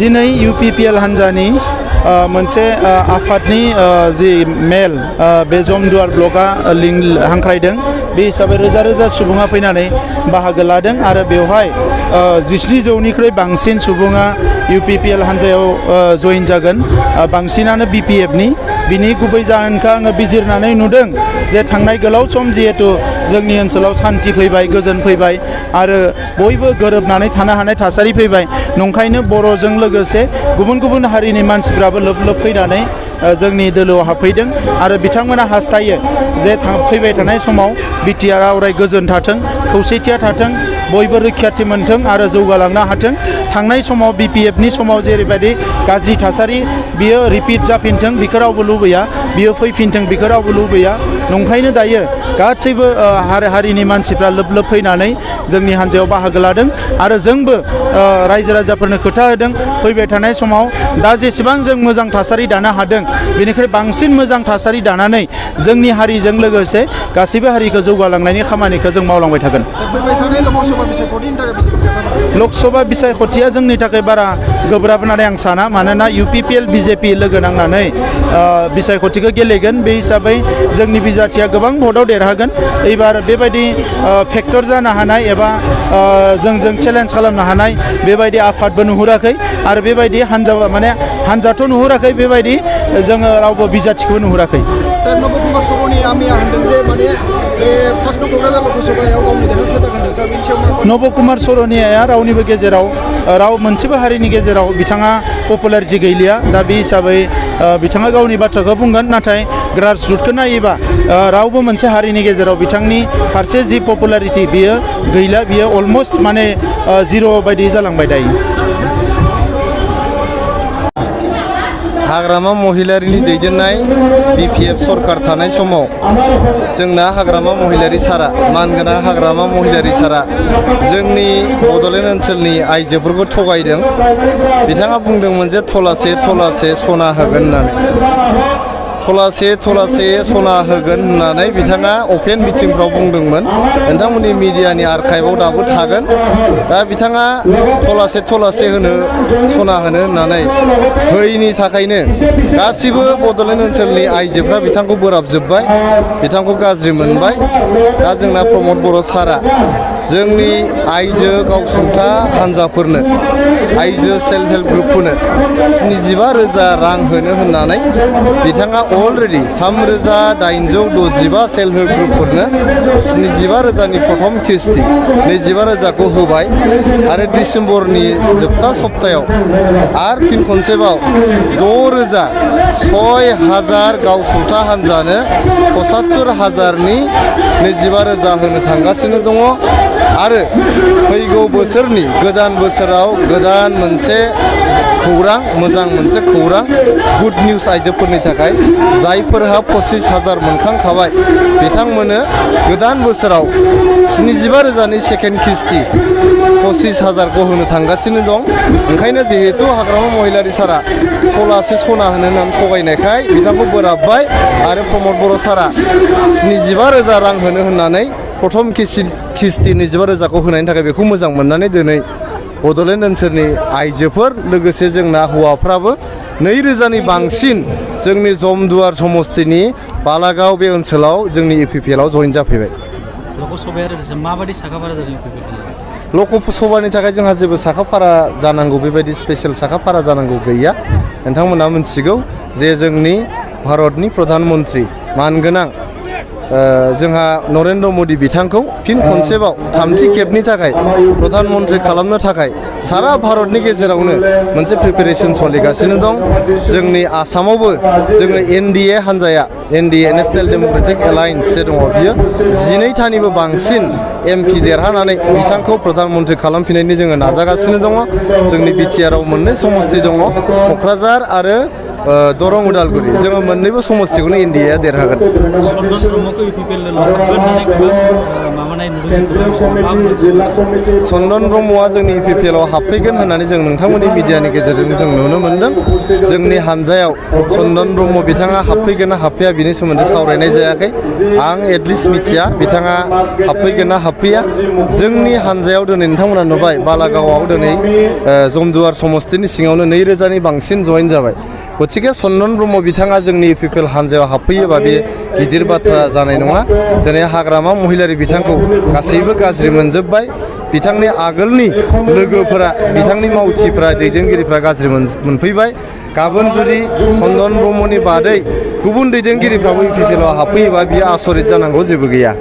दिनै UPPL हान्जानि मोनसे आफादनि जि मेल बे जमदुवार ब्लकआ हांख्रायदों बे हिसाबै रोजा रोजा सुबुङा फैनानै बाहागो लादों आरो बेवहाय 1900निख्रुइ बांसिन सुबुङा UPPL हान्जायाव जइन जागोन बांसिनानो BPFनि बिनि गुबै जाहोनखौ आङो बिजिरनानै नुदों जे थांनाय गोलाव सम जिहेतु जोंनि ओनसोलाव सान्थि फैबाय गोजोन फैबाय आरो बयबो गोरोबनानै थानो हानाय थासारि फैबाय नंखायनो बर'जों लोगोसे गुबुन गुबुन हारिनि मानसिफ्राबो लोब लोब फैनानै जोंनि दोलोआव हाबफैदों आरो बिथांमोना हास्थायो जे फैबाय थानाय समाव बिटिआर अराय गोजोन थाथों खौसेथिया थाथों बयबो रैखाथि मोनथों आरो जौगालांनो हाथों थांनाय समाव BPFनि समाव जेरैबायदि गाज्रि थासारि बियो रिपिट जाफिनथों बेखौ रावबो लुबैया बियो फैफिनथों बेखौ रावबो लुबैया नंखायनो दायो गासैबो हारिनि मानसिफ्रा लोब लोब फैनानै जोंनि हान्जायाव बाहागो लादों आरो जोंबो रायजो राजाफोरनो खोथा होदों फैबाय थानाय समाव दा जेसेबां जों मोजां थासारि दानो हादों बेनिख्रुइ बांसिन मोजां थासारि दानानै जोंनि हारिजों लोगोसे गासैबो हारिखौ जौगालांनायनि खामानिखौ जों मावलांबाय थागोन लकसभा बिसायख'थिया जोंनि थाखाय बारा गोब्राब होननानै आं साना मानोना UPPL BJP लोगो नांनानै बिसायख'थिखौ गेलेगोन बे हिसाबै जोंनि बिजाथिया गोबां भटआव देरहागोन एबार बेबायदि फेक्टर जानो हानाय एबा जोंजों चेलेन्ज खालामनो हानाय बेबायदि आफादबो नुहुराखै आरो बेबायदि हान्जाथ' नुहुराखै बेबायदि जोङो रावबो बिजाथिखौबो नुहुराखै सार नबकुमार सर'नि आमिया होनदों जे माने बे फार्स्ट क'क्राझार लकसभायाव गावनि देरहासार जागोन होनदों सार बेनि सायाव नबकुमार सर'निया रावनिबो गेजेराव मोनसेबो हारिनि गेजेराव बिथाङा पपुलारिटि गैलिया दा बे हिसाबै बिथाङा गावनि बाथ्राखौ बुंगोन नाथाय ग्रासरुटखौ नायोबा रावबो मोनसे हारिनि गेजेराव बिथांनि फारसे जि पपुलारिटि बियो गैला बियो अलमस्ट माने जिर' बायदि जालांबाय दायो हाग्रामा महिलारिनि दैदेननाय BPF सरकार थानाय समाव जोंना हाग्रामा महिलारि सारा मानगोनां हाग्रामा महिलारि सारा जोंनि बड'लेण्ड ओनसोलनि आइजोफोरखौ थगायदों बिथाङा बुंदोंमोन जे थलासे थलासे सना होगोन होननानै थलासे सना होगोन होननानै बिथाङा अपेन मिटिंफ्राव बुंदोंमोन नोंथांमोननि मिडियानि आर्काइभआव दाबो थागोन दा बिथाङा थलासे सना होनो होननानै होयैनि थाखायनो गासिबो बड'लेण्ड ओनसोलनि आइजोफ्रा बिथांखौ बोराबजोब्बाय बिथांखौ गाज्रि मोनबाय दा जोंना प्रमद बर' सारा जोंनि आइजो गावसुंथा हान्जाफोरनो आइजो सेल्फ हेल्प ग्रुपफोरनो 75,000 रां होनो होननानै बिथाङा अलरेडि 3,865 सेल्फ हेल्प ग्रुपफोरनो 75,000नि प्रथम किस्ति 25,000खौ होबाय आरो डिसेम्बरनि जोबथा सप्तायाव आरो फिन खनसेबाव 6,000 गावसुंथा हान्जानो 75,000नि 25,000 होनो थांगासिनो दङ आरो फैगौ बोसोरनि गोदान बोसोराव गोदान मोनसे खौरां मोजां मोनसे खौरां गुड निउज आइजोफोरनि थाखाय जायफोरहा 25,000 मोनखांखाबाय बिथांमोननो गोदान बोसोराव 75,000नि सेकेन्ड किस्ति 25,000खौ होनो थांगासिनो दं ओंखायनो जिहेतु हाग्रामा महिलारि सारा थलासे सना होनो होननानै थगायनायखाय बिथांखौ बोराबबाय आरो प्रमद बर' सारा 75,000 रां होनो होननानै प्रथम किस्ति 25,000खौ होनायनि थाखाय बेखौ मोजां मोननानै दिनै बड'लेण्ड ओनसोलनि आइजोफोर लोगोसे जोंना हौवाफ्राबो 2,000नि बांसिन जोंनि जमदुवार समस्तिनि बालागाव बे ओनसोलाव जोंनि UPPLआव जइन जाफैबाय लकसभाया माबायदि साखाफारा जादों लकसभानि थाखाय जोंहा जेबो साखाफारा जानांगौ बेबायदि स्पेसियेल साखाफारा जानांगौ गैया नोंथांमोना मिथिगौ जे जोंनि भारतनि प्रधान मन्त्रि मानगोनां जोंहा नरेन्द्र मदि बिथांखौ फिन खनसेबाव थामथि खेबनि थाखाय प्रधान मन्त्रि खालामनो थाखाय सारा भारतनि गेजेरावनो मोनसे प्रिपेरेसन सोलिगासिनो दं जोंनि आसामावबो जोङो NDA हान्जाया NDA नेशनेल डेम'क्रेटिक एलायन्स जे दङ बियो 12थानिबो बांसिन MP देरहानानै बिथांखौ प्रधान मन्त्रि खालामफिननायनि जोङो नाजागासिनो दङ जोंनि BTRआव मोननै समस्ति दङ क'क्राझार आरो दरं उदालगुरि जोङो मोननैबो समस्तिखौनो इन्डियाया देरहागोन। सनदन ब्रह्मखौ UPPL हाबगोन होननानै गोबां माबानाय नुदों जों मा बुंनो सनदन ब्रह्मआ जोंनि UPPL आव हाबफैगोन होननानै जों नोंथांमोननि मिडियानि गेजेरजों जों नुनो मोनदों। जोंनि हानजायाव सनदन ब्रह्म बिथाङा हाबफैगोन ना हाबफैया बिनि सोमोन्दै सावरायनाय जायाखै। आं एटलिस्ट मिथिया बिथाङा हाबफैगोन ना हाबफैया। जोंनि हानजायाव दिनै नोंथांमोना नुबाय बालागावआव दिनै जमदुवार समस्तिनि सिङावनो 2000नि बांसिन जइन जाबाय। गतिके सनदन ब्रह्म बिथाङा जोंनि UPPL हानजायाव हाबफैयोबा बे गिदिर बाथ्रा जानाय नङा। दिनै हाग्रामा महिलारि बिथांखौ गासैबो गाज्रि मोनजोब्बाय। बिथांनि आगोलनि लोगोफोरा बिथांनि मावथिफोरा दैदेनगिरिफ्रा गाज्रि मोनफैबाय। गाबोन जुदि सनदन ब्रह्मनि बादै गुबुन दैदेनगिरिफ्राबो UPPL आव हाबफैयोबा बियो आसरित जानांगौ जेबो गैया।